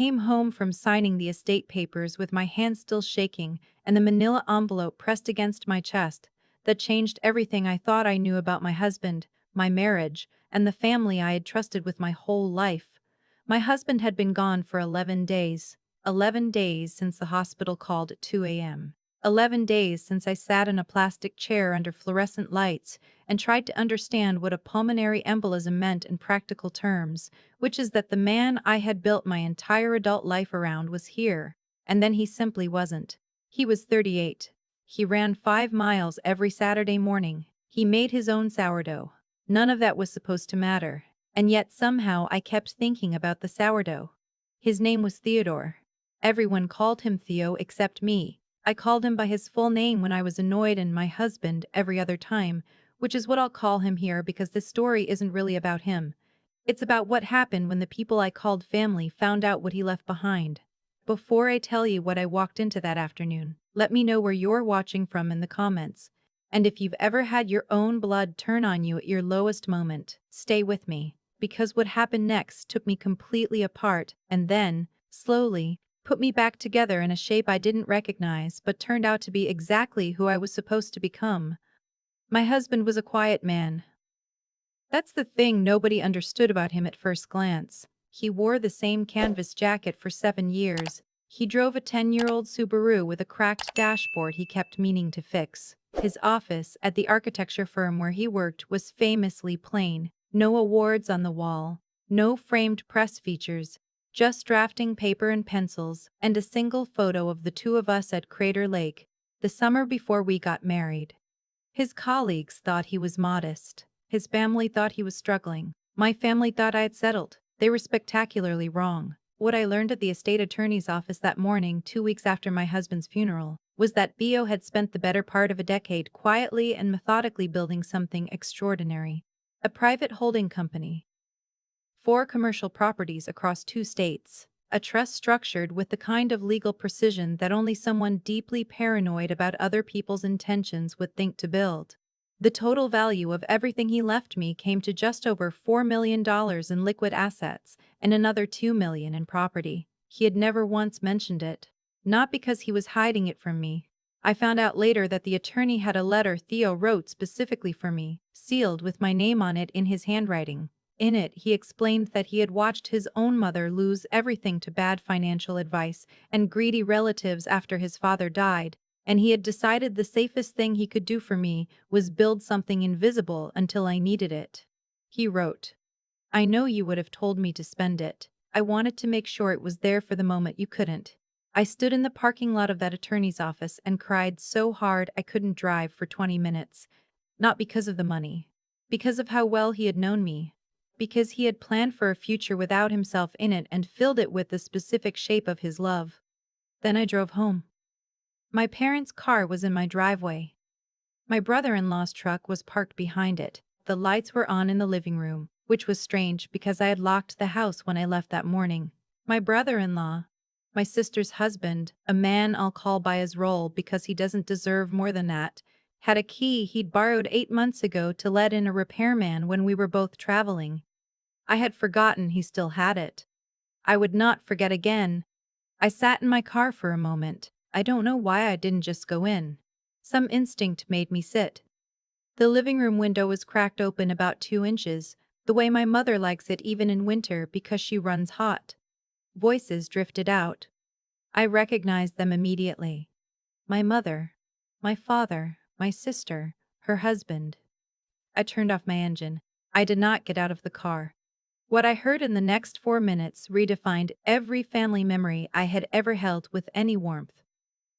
Came home from signing the estate papers with my hands still shaking and the manila envelope pressed against my chest. That changed everything I thought I knew about my husband, my marriage, and the family I had trusted with my whole life. My husband had been gone for 11 days. 11 days since the hospital called at 2 a.m. 11 days since I sat in a plastic chair under fluorescent lights and tried to understand what a pulmonary embolism meant in practical terms, which is that the man I had built my entire adult life around was here, and then he simply wasn't. He was 38. He ran 5 miles every Saturday morning. He made his own sourdough. None of that was supposed to matter, and yet somehow I kept thinking about the sourdough. His name was Theodore. Everyone called him Theo except me. I called him by his full name when I was annoyed, and my husband every other time, which is what I'll call him here because this story isn't really about him. It's about what happened when the people I called family found out what he left behind. Before I tell you what I walked into that afternoon, let me know where you're watching from in the comments. And if you've ever had your own blood turn on you at your lowest moment, stay with me, because what happened next took me completely apart and then, slowly, put me back together in a shape I didn't recognize but turned out to be exactly who I was supposed to become. My husband was a quiet man. That's the thing nobody understood about him at first glance. He wore the same canvas jacket for 7 years. He drove a 10-year-old Subaru with a cracked dashboard he kept meaning to fix. His office at the architecture firm where he worked was famously plain. No awards on the wall, no framed press features, just drafting paper and pencils, and a single photo of the two of us at Crater Lake, the summer before we got married. His colleagues thought he was modest. His family thought he was struggling. My family thought I had settled. They were spectacularly wrong. What I learned at the estate attorney's office that morning, 2 weeks after my husband's funeral, was that Theo had spent the better part of a decade quietly and methodically building something extraordinary. A private holding company. 4 commercial properties across 2 states. A trust structured with the kind of legal precision that only someone deeply paranoid about other people's intentions would think to build. The total value of everything he left me came to just over $4 million in liquid assets and another $2 million in property. He had never once mentioned it. Not because he was hiding it from me. I found out later that the attorney had a letter Theo wrote specifically for me, sealed with my name on it in his handwriting. In it, he explained that he had watched his own mother lose everything to bad financial advice and greedy relatives after his father died, and he had decided the safest thing he could do for me was build something invisible until I needed it. He wrote, "I know you would have told me to spend it. I wanted to make sure it was there for the moment you couldn't." I stood in the parking lot of that attorney's office and cried so hard I couldn't drive for 20 minutes. Not because of the money. Because of how well he had known me. Because he had planned for a future without himself in it and filled it with the specific shape of his love. Then I drove home. My parents' car was in my driveway. My brother-in-law's truck was parked behind it. The lights were on in the living room, which was strange because I had locked the house when I left that morning. My brother-in-law, my sister's husband, a man I'll call by his role because he doesn't deserve more than that, had a key he'd borrowed 8 months ago to let in a repairman when we were both traveling. I had forgotten he still had it. I would not forget again. I sat in my car for a moment. I don't know why I didn't just go in. Some instinct made me sit. The living room window was cracked open about 2 inches, the way my mother likes it even in winter because she runs hot. Voices drifted out. I recognized them immediately. My mother, my father, my sister, her husband. I turned off my engine. I did not get out of the car. What I heard in the next 4 minutes redefined every family memory I had ever held with any warmth.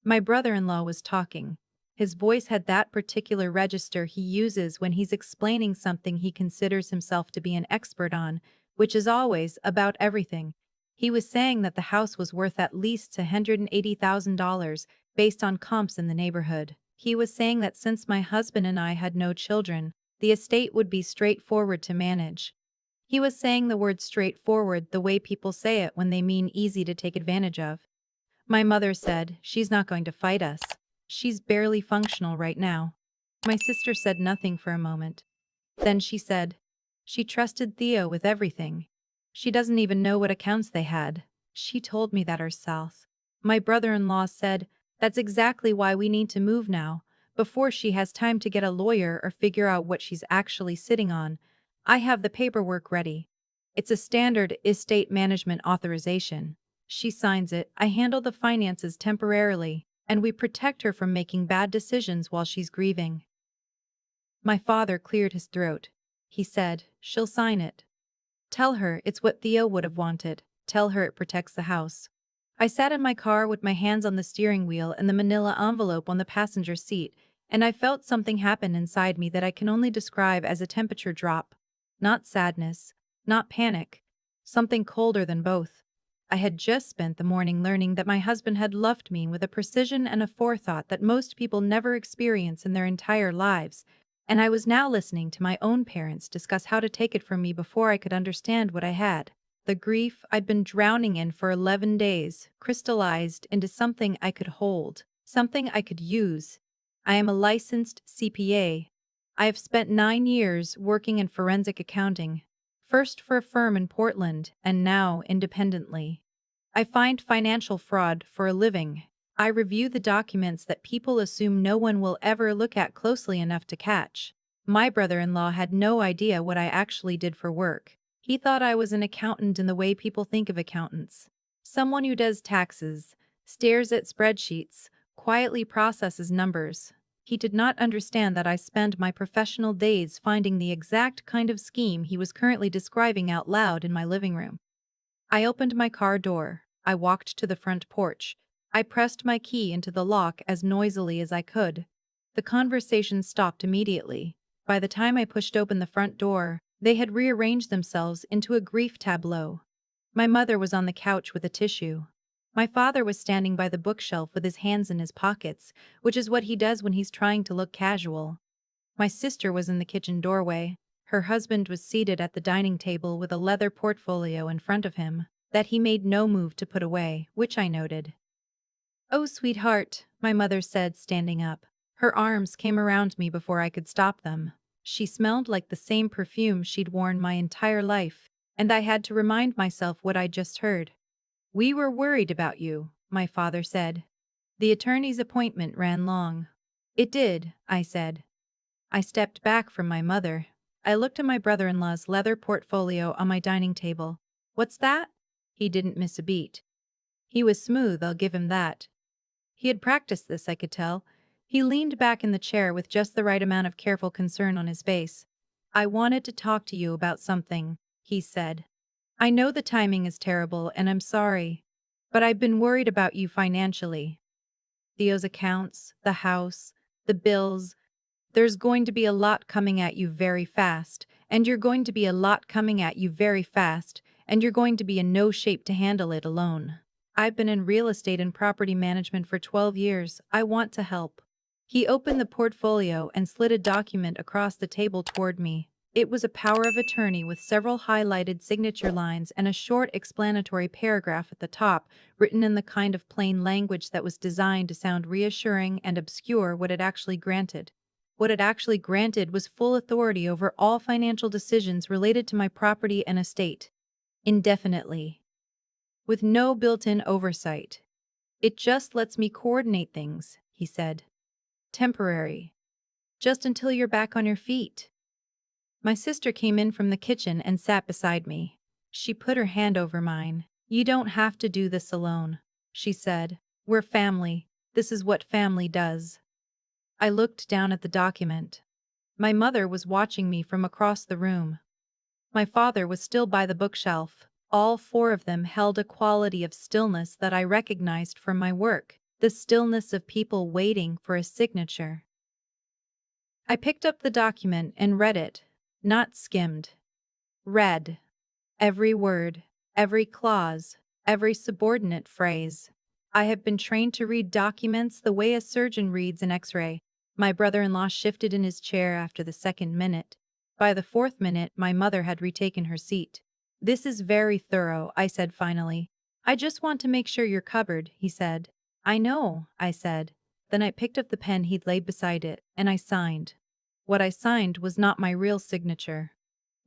My brother-in-law was talking. His voice had that particular register he uses when he's explaining something he considers himself to be an expert on, which is always about everything. He was saying that the house was worth at least $180,000 based on comps in the neighborhood. He was saying that since my husband and I had no children, the estate would be straightforward to manage. He was saying the word straightforward the way people say it when they mean easy to take advantage of. My mother said, "She's not going to fight us. She's barely functional right now." My sister said nothing for a moment. Then she said, "She trusted Theo with everything. She doesn't even know what accounts they had." She told me that herself. My brother-in-law said, "That's exactly why we need to move now, before she has time to get a lawyer or figure out what she's actually sitting on. I have the paperwork ready. It's a standard estate management authorization. She signs it, I handle the finances temporarily, and we protect her from making bad decisions while she's grieving." My father cleared his throat. He said, "She'll sign it. Tell her it's what Theo would have wanted. Tell her it protects the house." I sat in my car with my hands on the steering wheel and the manila envelope on the passenger seat, and I felt something happen inside me that I can only describe as a temperature drop. Not sadness, not panic, something colder than both. I had just spent the morning learning that my husband had loved me with a precision and a forethought that most people never experience in their entire lives, and I was now listening to my own parents discuss how to take it from me before I could understand what I had. The grief I'd been drowning in for 11 days crystallized into something I could hold, something I could use. I am a licensed CPA. I have spent 9 years working in forensic accounting, first for a firm in Portland and now independently. I find financial fraud for a living. I review the documents that people assume no one will ever look at closely enough to catch. My brother-in-law had no idea what I actually did for work. He thought I was an accountant in the way people think of accountants. Someone who does taxes, stares at spreadsheets, quietly processes numbers. He did not understand that I spend my professional days finding the exact kind of scheme he was currently describing out loud in my living room. I opened my car door. I walked to the front porch. I pressed my key into the lock as noisily as I could. The conversation stopped immediately. By the time I pushed open the front door, they had rearranged themselves into a grief tableau. My mother was on the couch with a tissue. My father was standing by the bookshelf with his hands in his pockets, which is what he does when he's trying to look casual. My sister was in the kitchen doorway. Her husband was seated at the dining table with a leather portfolio in front of him that he made no move to put away, which I noted. "Oh, sweetheart," my mother said, standing up. Her arms came around me before I could stop them. She smelled like the same perfume she'd worn my entire life, and I had to remind myself what I'd just heard. "We were worried about you," my father said. "The attorney's appointment ran long." "It did," I said. I stepped back from my mother. I looked at my brother-in-law's leather portfolio on my dining table. "What's that?" He didn't miss a beat. He was smooth, I'll give him that. He had practiced this, I could tell. He leaned back in the chair with just the right amount of careful concern on his face. "I wanted to talk to you about something," he said. "I know the timing is terrible and I'm sorry, but I've been worried about you financially. Theo's accounts, the house, the bills. There's going to be a lot coming at you very fast, and you're going to be a lot coming at you very fast, and you're going to be in no shape to handle it alone. I've been in real estate and property management for 12 years. I want to help." He opened the portfolio and slid a document across the table toward me. It was a power of attorney with several highlighted signature lines and a short explanatory paragraph at the top, written in the kind of plain language that was designed to sound reassuring and obscure what it actually granted. What it actually granted was full authority over all financial decisions related to my property and estate. Indefinitely. With no built-in oversight. "It just lets me coordinate things," he said. "Temporary. Just until you're back on your feet." My sister came in from the kitchen and sat beside me. She put her hand over mine. "You don't have to do this alone," she said. "We're family. This is what family does." I looked down at the document. My mother was watching me from across the room. My father was still by the bookshelf. All four of them held a quality of stillness that I recognized from my work, the stillness of people waiting for a signature. I picked up the document and read it, not skimmed. Read. Every word, every clause, every subordinate phrase. I have been trained to read documents the way a surgeon reads an X-ray. My brother-in-law shifted in his chair after the second minute. By the fourth minute, my mother had retaken her seat. "This is very thorough," I said finally. "I just want to make sure you're covered," he said. "I know," I said. Then I picked up the pen he'd laid beside it, and I signed. What I signed was not my real signature.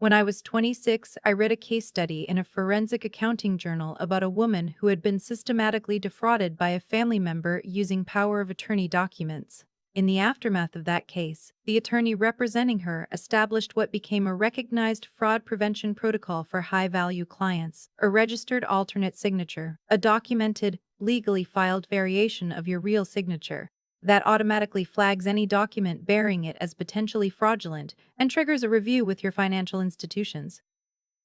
When I was 26, I read a case study in a forensic accounting journal about a woman who had been systematically defrauded by a family member using power of attorney documents. In the aftermath of that case, the attorney representing her established what became a recognized fraud prevention protocol for high-value clients: a registered alternate signature, a documented, legally filed variation of your real signature that automatically flags any document bearing it as potentially fraudulent and triggers a review with your financial institutions.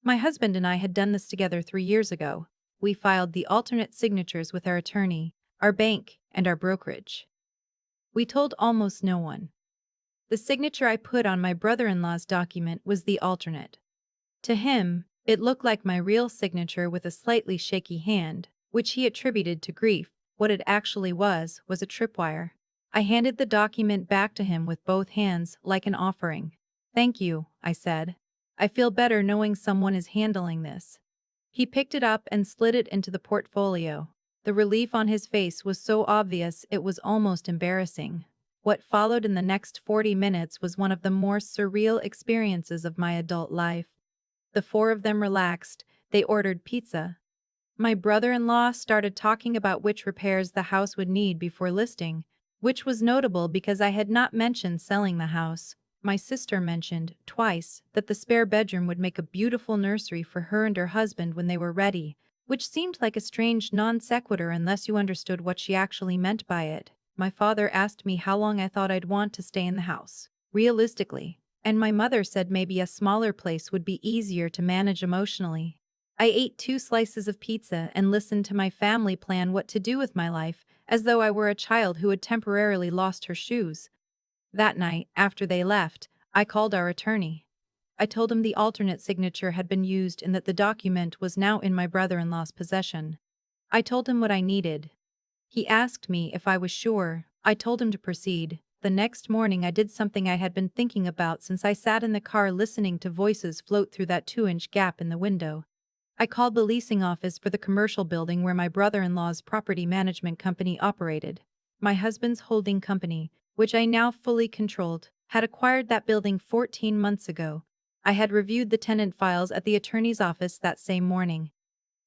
My husband and I had done this together 3 years ago. We filed the alternate signatures with our attorney, our bank, and our brokerage. We told almost no one. The signature I put on my brother-in-law's document was the alternate. To him, it looked like my real signature with a slightly shaky hand, which he attributed to grief. What it actually was a tripwire. I handed the document back to him with both hands, like an offering. "Thank you," I said. "I feel better knowing someone is handling this." He picked it up and slid it into the portfolio. The relief on his face was so obvious it was almost embarrassing. What followed in the next 40 minutes was one of the more surreal experiences of my adult life. The four of them relaxed. They ordered pizza. My brother-in-law started talking about which repairs the house would need before listing, which was notable because I had not mentioned selling the house. My sister mentioned, twice, that the spare bedroom would make a beautiful nursery for her and her husband when they were ready, which seemed like a strange non sequitur unless you understood what she actually meant by it. My father asked me how long I thought I'd want to stay in the house, realistically, and my mother said maybe a smaller place would be easier to manage emotionally. I ate 2 slices of pizza and listened to my family plan what to do with my life, as though I were a child who had temporarily lost her shoes. That night, after they left, I called our attorney. I told him the alternate signature had been used and that the document was now in my brother-in-law's possession. I told him what I needed. He asked me if I was sure. I told him to proceed. The next morning I did something I had been thinking about since I sat in the car listening to voices float through that 2-inch gap in the window. I called the leasing office for the commercial building where my brother-in-law's property management company operated. My husband's holding company, which I now fully controlled, had acquired that building 14 months ago. I had reviewed the tenant files at the attorney's office that same morning.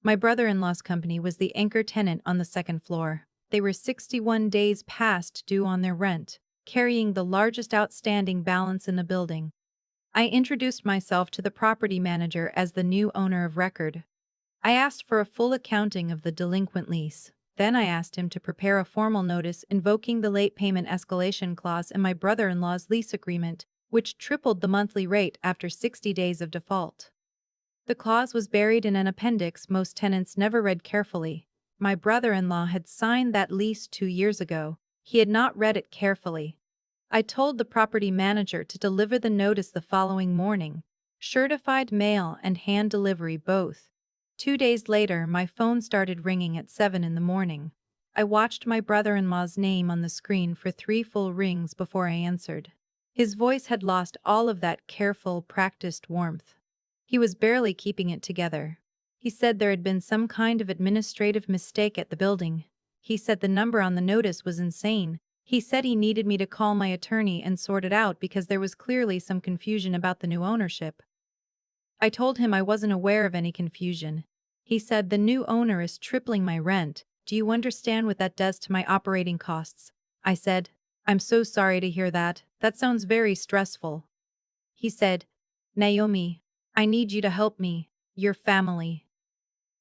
My brother-in-law's company was the anchor tenant on the second floor. They were 61 days past due on their rent, carrying the largest outstanding balance in the building. I introduced myself to the property manager as the new owner of record. I asked for a full accounting of the delinquent lease. Then I asked him to prepare a formal notice invoking the late payment escalation clause in my brother-in-law's lease agreement, which tripled the monthly rate after 60 days of default. The clause was buried in an appendix most tenants never read carefully. My brother-in-law had signed that lease 2 years ago. He had not read it carefully. I told the property manager to deliver the notice the following morning. Certified mail and hand delivery both. 2 days later, my phone started ringing at 7 in the morning. I watched my brother-in-law's name on the screen for 3 full rings before I answered. His voice had lost all of that careful, practiced warmth. He was barely keeping it together. He said there had been some kind of administrative mistake at the building. He said the number on the notice was insane. He said he needed me to call my attorney and sort it out because there was clearly some confusion about the new ownership. I told him I wasn't aware of any confusion. He said the new owner is tripling my rent. Do you understand what that does to my operating costs? I said, I'm so sorry to hear that. That sounds very stressful. He said, Naomi, I need you to help me, your family.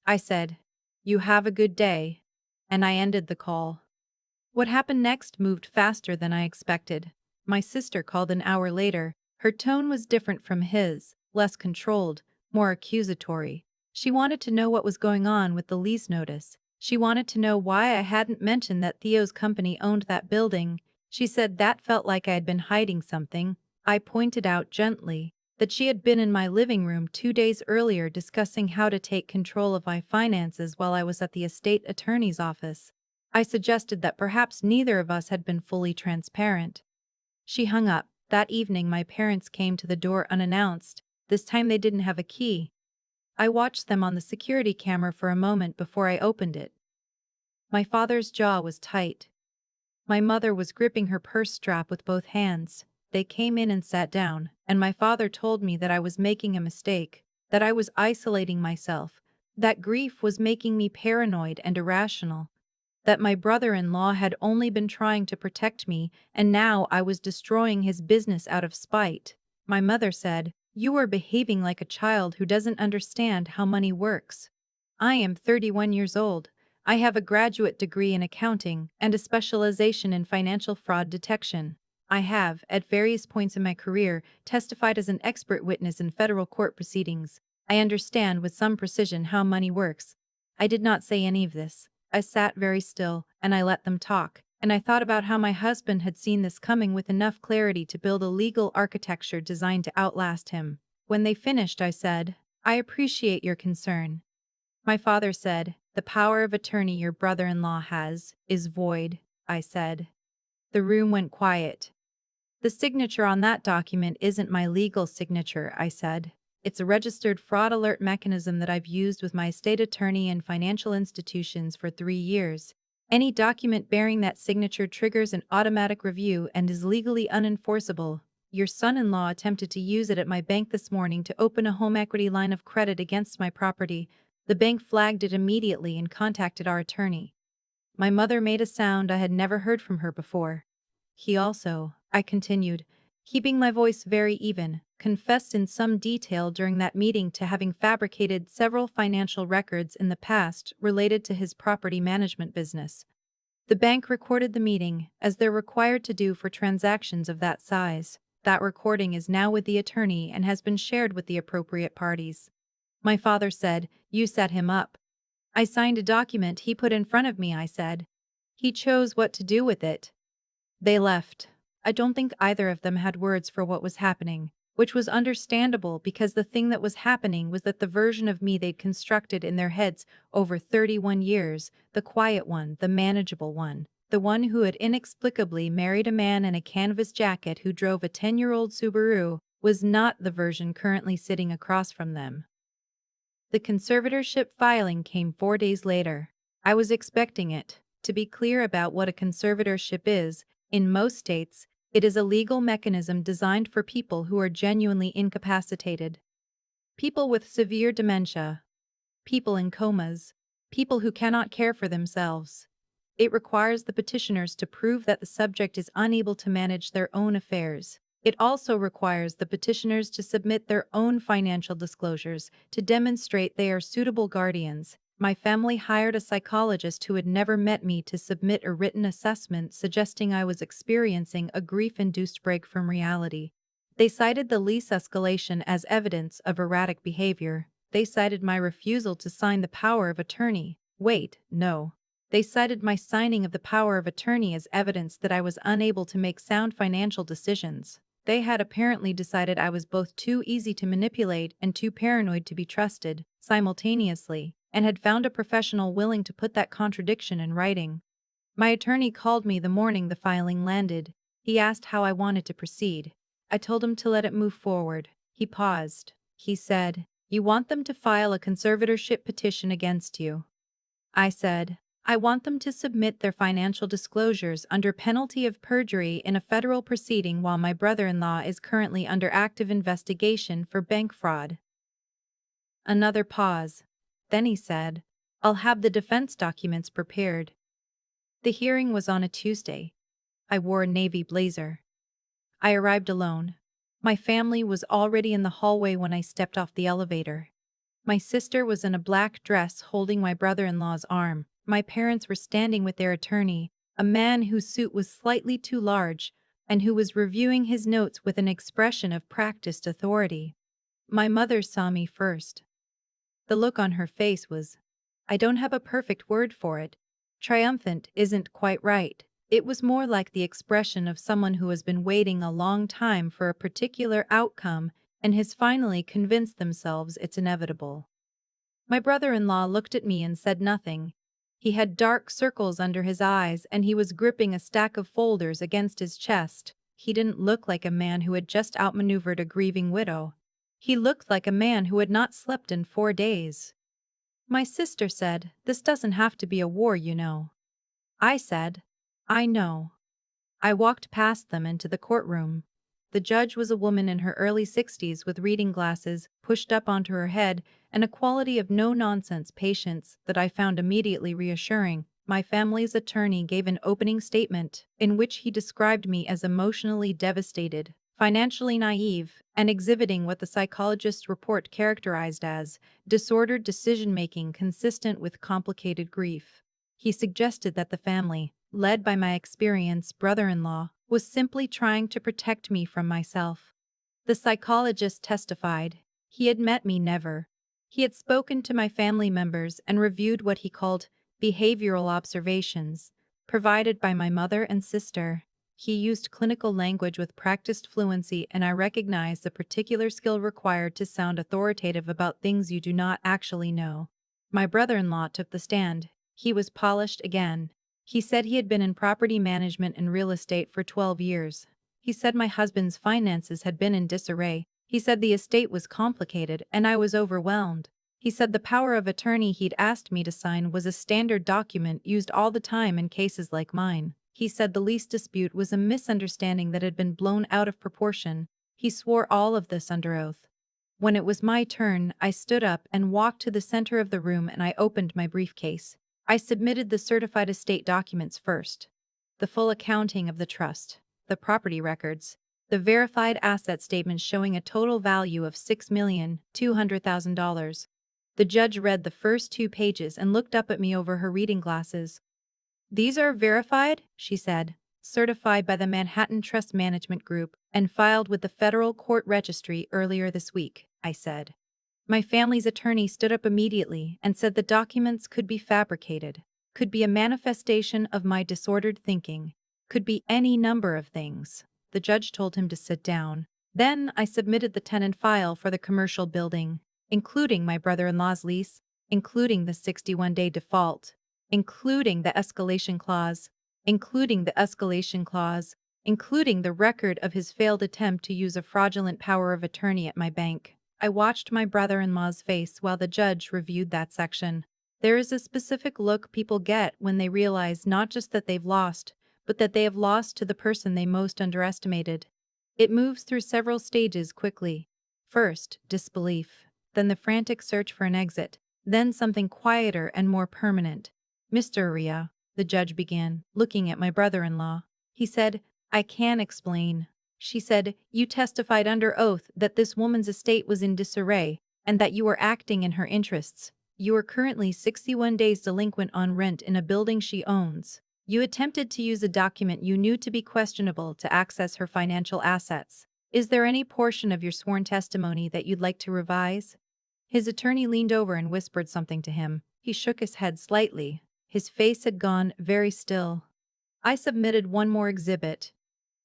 I said, you have a good day. And I ended the call. What happened next moved faster than I expected. My sister called an hour later. Her tone was different from his, less controlled, more accusatory. She wanted to know what was going on with the lease notice. She wanted to know why I hadn't mentioned that Theo's company owned that building. She said that felt like I had been hiding something. I pointed out gently that she had been in my living room 2 days earlier discussing how to take control of my finances while I was at the estate attorney's office. I suggested that perhaps neither of us had been fully transparent. She hung up. That evening my parents came to the door unannounced. This time they didn't have a key. I watched them on the security camera for a moment before I opened it. My father's jaw was tight. My mother was gripping her purse strap with both hands. They came in and sat down, and my father told me that I was making a mistake, that I was isolating myself, that grief was making me paranoid and irrational, that my brother-in-law had only been trying to protect me, and now I was destroying his business out of spite. My mother said, "You are behaving like a child who doesn't understand how money works." I am 31 years old. I have a graduate degree in accounting and a specialization in financial fraud detection. I have, at various points in my career, testified as an expert witness in federal court proceedings. I understand with some precision how money works. I did not say any of this. I sat very still, and I let them talk, and I thought about how my husband had seen this coming with enough clarity to build a legal architecture designed to outlast him. When they finished, I said, "I appreciate your concern." My father said, "The power of attorney your brother-in-law has is void," I said. The room went quiet. "The signature on that document isn't my legal signature," I said. "It's a registered fraud alert mechanism that I've used with my estate attorney and financial institutions for 3 years. Any document bearing that signature triggers an automatic review and is legally unenforceable. Your son-in-law attempted to use it at my bank this morning to open a home equity line of credit against my property. The bank flagged it immediately and contacted our attorney." My mother made a sound I had never heard from her before. "He also," I continued, keeping my voice very even, "confessed in some detail during that meeting to having fabricated several financial records in the past related to his property management business. The bank recorded the meeting, as they're required to do for transactions of that size. That recording is now with the attorney and has been shared with the appropriate parties." My father said, "You set him up." "I signed a document he put in front of me," I said. "He chose what to do with it." They left. I don't think either of them had words for what was happening, which was understandable because the thing that was happening was that the version of me they'd constructed in their heads over 31 years, the quiet one, the manageable one, the one who had inexplicably married a man in a canvas jacket who drove a 10-year-old Subaru, was not the version currently sitting across from them. The conservatorship filing came 4 days later. I was expecting it. To be clear about what a conservatorship is, in most states, it is a legal mechanism designed for people who are genuinely incapacitated. People with severe dementia, people in comas, people who cannot care for themselves. It requires the petitioners to prove that the subject is unable to manage their own affairs. It also requires the petitioners to submit their own financial disclosures to demonstrate they are suitable guardians. My family hired a psychologist who had never met me to submit a written assessment suggesting I was experiencing a grief-induced break from reality. They cited the lease escalation as evidence of erratic behavior. They cited my refusal to sign the power of attorney. Wait, no. They cited my signing of the power of attorney as evidence that I was unable to make sound financial decisions. They had apparently decided I was both too easy to manipulate and too paranoid to be trusted, simultaneously, and had found a professional willing to put that contradiction in writing. My attorney called me the morning the filing landed. He asked how I wanted to proceed. I told him to let it move forward. He paused. He said, "You want them to file a conservatorship petition against you." I said, "I want them to submit their financial disclosures under penalty of perjury in a federal proceeding while my brother-in-law is currently under active investigation for bank fraud." Another pause. Then he said, "I'll have the defense documents prepared." The hearing was on a Tuesday. I wore a navy blazer. I arrived alone. My family was already in the hallway when I stepped off the elevator. My sister was in a black dress holding my brother-in-law's arm. My parents were standing with their attorney, a man whose suit was slightly too large, and who was reviewing his notes with an expression of practiced authority. My mother saw me first. The look on her face was, I don't have a perfect word for it. Triumphant isn't quite right. It was more like the expression of someone who has been waiting a long time for a particular outcome and has finally convinced themselves it's inevitable. My brother-in-law looked at me and said nothing. He had dark circles under his eyes and he was gripping a stack of folders against his chest. He didn't look like a man who had just outmaneuvered a grieving widow. He looked like a man who had not slept in 4 days. My sister said, "This doesn't have to be a war, you know." I said, "I know." I walked past them into the courtroom. The judge was a woman in her early 60s with reading glasses pushed up onto her head and a quality of no-nonsense patience that I found immediately reassuring. My family's attorney gave an opening statement in which he described me as emotionally devastated, financially naive, and exhibiting what the psychologist's report characterized as disordered decision-making consistent with complicated grief. He suggested that the family, led by my experienced brother-in-law, was simply trying to protect me from myself. The psychologist testified. He had met me never. He had spoken to my family members and reviewed what he called behavioral observations provided by my mother and sister. He used clinical language with practiced fluency, and I recognized the particular skill required to sound authoritative about things you do not actually know. My brother-in-law took the stand. He was polished again. He said he had been in property management and real estate for 12 years. He said my husband's finances had been in disarray. He said the estate was complicated and I was overwhelmed. He said the power of attorney he'd asked me to sign was a standard document used all the time in cases like mine. He said the least dispute was a misunderstanding that had been blown out of proportion. He swore all of this under oath. When it was my turn, I stood up and walked to the center of the room and I opened my briefcase. I submitted the certified estate documents first. The full accounting of the trust, the property records, the verified asset statement showing a total value of $6,200,000. The judge read the first 2 pages and looked up at me over her reading glasses. "These are verified," she said, "certified by the Manhattan Trust Management Group and filed with the Federal Court Registry earlier this week," I said. My family's attorney stood up immediately and said the documents could be fabricated, could be a manifestation of my disordered thinking, could be any number of things. The judge told him to sit down. Then I submitted the tenant file for the commercial building, including my brother-in-law's lease, including the 61-day default, including the escalation clause, including the record of his failed attempt to use a fraudulent power of attorney at my bank. I watched my brother-in-law's face while the judge reviewed that section. There is a specific look people get when they realize not just that they've lost, but that they have lost to the person they most underestimated. It moves through several stages quickly. First, disbelief, then the frantic search for an exit, then something quieter and more permanent. "Mr. Uriah," the judge began, looking at my brother-in-law. He said, "I can explain." She said, "You testified under oath that this woman's estate was in disarray and that you were acting in her interests. You are currently 61 days delinquent on rent in a building she owns. You attempted to use a document you knew to be questionable to access her financial assets. Is there any portion of your sworn testimony that you'd like to revise?" His attorney leaned over and whispered something to him. He shook his head slightly. His face had gone very still. I submitted one more exhibit.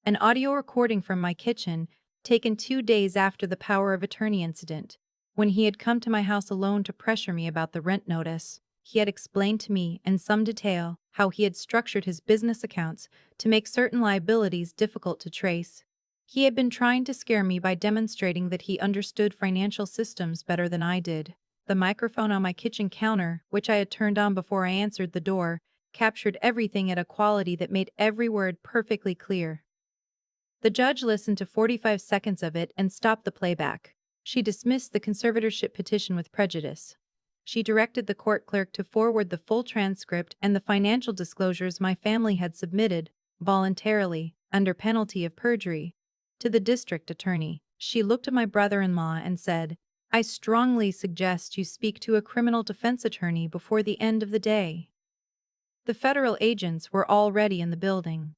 An audio recording from my kitchen, taken 2 days after the power of attorney incident. When he had come to my house alone to pressure me about the rent notice, he had explained to me in some detail how he had structured his business accounts to make certain liabilities difficult to trace. He had been trying to scare me by demonstrating that he understood financial systems better than I did. The microphone on my kitchen counter, which I had turned on before I answered the door, captured everything at a quality that made every word perfectly clear. The judge listened to 45 seconds of it and stopped the playback. She dismissed the conservatorship petition with prejudice. She directed the court clerk to forward the full transcript and the financial disclosures my family had submitted, voluntarily, under penalty of perjury, to the district attorney. She looked at my brother-in-law and said, "I strongly suggest you speak to a criminal defense attorney before the end of the day." The federal agents were already in the building.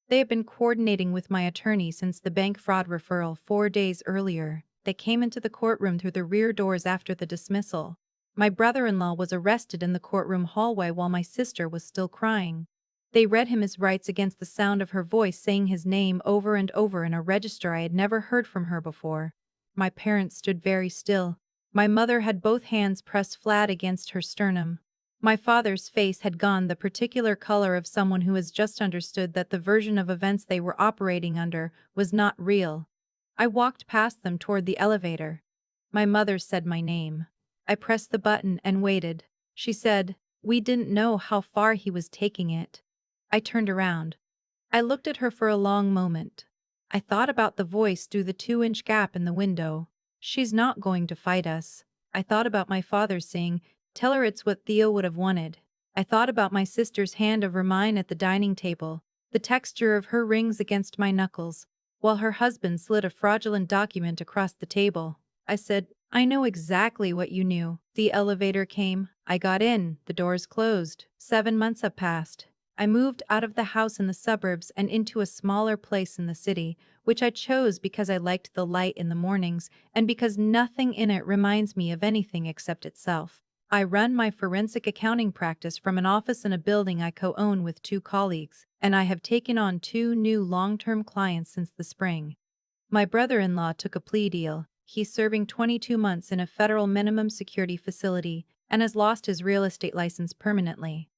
They had been coordinating with my attorney since the bank fraud referral 4 days earlier. They came into the courtroom through the rear doors after the dismissal. My brother-in-law was arrested in the courtroom hallway while my sister was still crying. They read him his rights against the sound of her voice saying his name over and over in a register I had never heard from her before. My parents stood very still. My mother had both hands pressed flat against her sternum. My father's face had gone the particular color of someone who has just understood that the version of events they were operating under was not real. I walked past them toward the elevator. My mother said my name. I pressed the button and waited. She said, "We didn't know how far he was taking it." I turned around. I looked at her for a long moment. I thought about the voice through the 2-inch gap in the window. She's not going to fight us. I thought about my father saying, "Tell her it's what Theo would have wanted." I thought about my sister's hand over mine at the dining table, the texture of her rings against my knuckles, while her husband slid a fraudulent document across the table. I said, "I know exactly what you knew." The elevator came. I got in. The doors closed. 7 months have passed. I moved out of the house in the suburbs and into a smaller place in the city, which I chose because I liked the light in the mornings and because nothing in it reminds me of anything except itself. I run my forensic accounting practice from an office in a building I co-own with 2 colleagues, and I have taken on 2 new long-term clients since the spring. My brother-in-law took a plea deal. He's serving 22 months in a federal minimum security facility and has lost his real estate license permanently.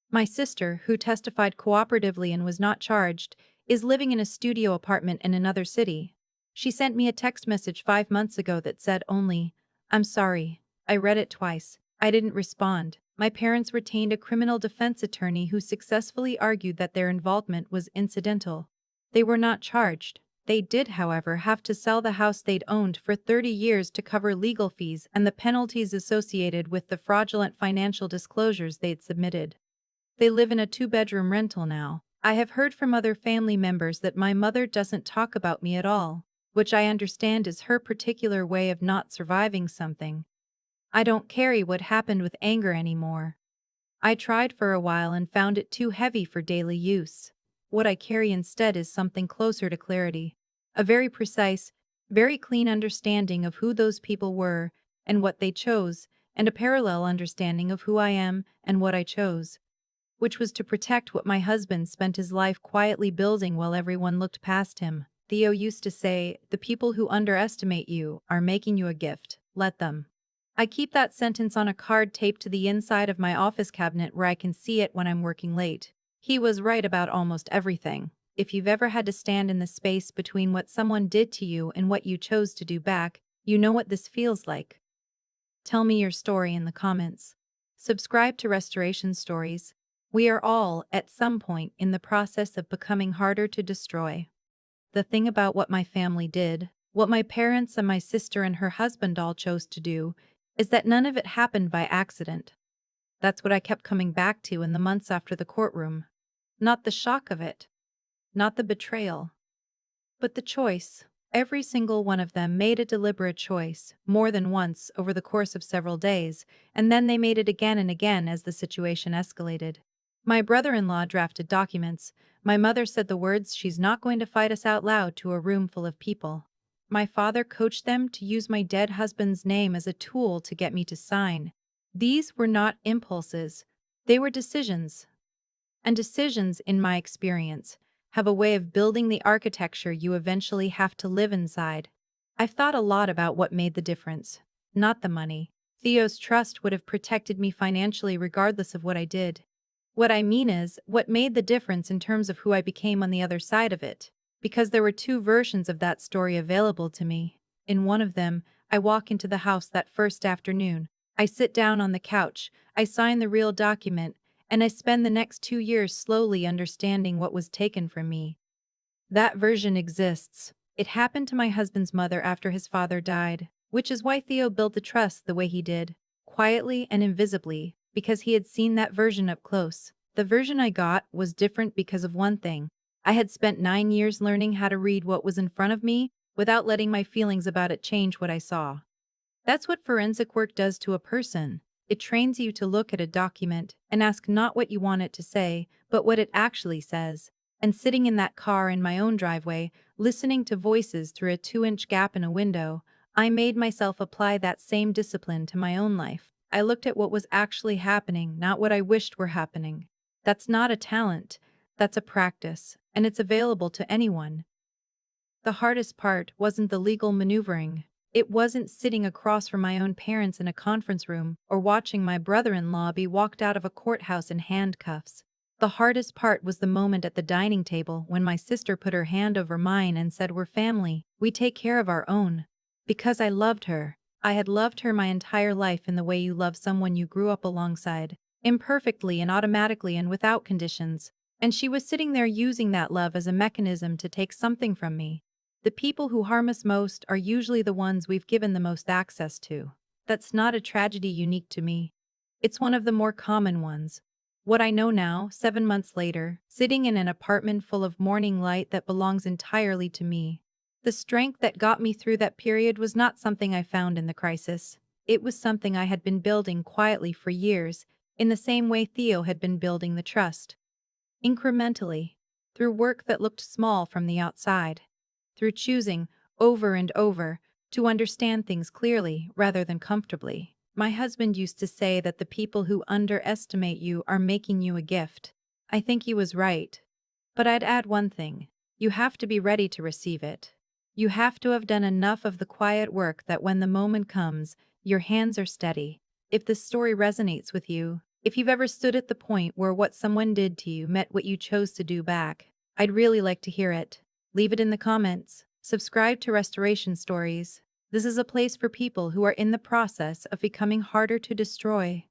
My sister, who testified cooperatively and was not charged, is living in a studio apartment in another city. She sent me a text message 5 months ago that said only, "I'm sorry." I read it twice. I didn't respond. My parents retained a criminal defense attorney who successfully argued that their involvement was incidental. They were not charged. They did, however, have to sell the house they'd owned for 30 years to cover legal fees and the penalties associated with the fraudulent financial disclosures they'd submitted. They live in a 2-bedroom rental now. I have heard from other family members that my mother doesn't talk about me at all, which I understand is her particular way of not surviving something. I don't carry what happened with anger anymore. I tried for a while and found it too heavy for daily use. What I carry instead is something closer to clarity. A very precise, very clean understanding of who those people were and what they chose, and a parallel understanding of who I am and what I chose, which was to protect what my husband spent his life quietly building while everyone looked past him. Theo used to say, "The people who underestimate you are making you a gift. Let them." I keep that sentence on a card taped to the inside of my office cabinet where I can see it when I'm working late. He was right about almost everything. If you've ever had to stand in the space between what someone did to you and what you chose to do back, you know what this feels like. Tell me your story in the comments. Subscribe to Restoration Stories. We are all, at some point, in the process of becoming harder to destroy. The thing about what my family did, what my parents and my sister and her husband all chose to do, is that none of it happened by accident. That's what I kept coming back to in the months after the courtroom. Not the shock of it, not the betrayal, but the choice. Every single one of them made a deliberate choice, more than once over the course of several days, and then they made it again and again as the situation escalated. My brother-in-law drafted documents. My mother said the words, "She's not going to fight us," out loud to a room full of people. My father coached them to use my dead husband's name as a tool to get me to sign. These were not impulses, they were decisions. And decisions, in my experience, have a way of building the architecture you eventually have to live inside. I've thought a lot about what made the difference. Not the money. Theo's trust would have protected me financially regardless of what I did. What I mean is, what made the difference in terms of who I became on the other side of it. Because there were 2 versions of that story available to me. In one of them, I walk into the house that first afternoon. I sit down on the couch, I sign the real document, and I spend the next 2 years slowly understanding what was taken from me. That version exists. It happened to my husband's mother after his father died, which is why Theo built the trust the way he did, quietly and invisibly, because he had seen that version up close. The version I got was different because of one thing. I had spent 9 years learning how to read what was in front of me without letting my feelings about it change what I saw. That's what forensic work does to a person. It trains you to look at a document and ask not what you want it to say, but what it actually says. And sitting in that car in my own driveway, listening to voices through a 2-inch gap in a window, I made myself apply that same discipline to my own life. I looked at what was actually happening, not what I wished were happening. That's not a talent, that's a practice, and it's available to anyone. The hardest part wasn't the legal maneuvering. It wasn't sitting across from my own parents in a conference room or watching my brother-in-law be walked out of a courthouse in handcuffs. The hardest part was the moment at the dining table when my sister put her hand over mine and said, "We're family, we take care of our own." Because I loved her. I had loved her my entire life in the way you love someone you grew up alongside, imperfectly and automatically and without conditions. And she was sitting there using that love as a mechanism to take something from me. The people who harm us most are usually the ones we've given the most access to. That's not a tragedy unique to me. It's one of the more common ones. What I know now, 7 months later, sitting in an apartment full of morning light that belongs entirely to me. The strength that got me through that period was not something I found in the crisis. It was something I had been building quietly for years, in the same way Theo had been building the trust. Incrementally, through work that looked small from the outside, through choosing, over and over, to understand things clearly rather than comfortably. My husband used to say that the people who underestimate you are making you a gift. I think he was right. But I'd add one thing. You have to be ready to receive it. You have to have done enough of the quiet work that when the moment comes, your hands are steady. If this story resonates with you, if you've ever stood at the point where what someone did to you met what you chose to do back, I'd really like to hear it. Leave it in the comments. Subscribe to Restoration Stories. This is a place for people who are in the process of becoming harder to destroy.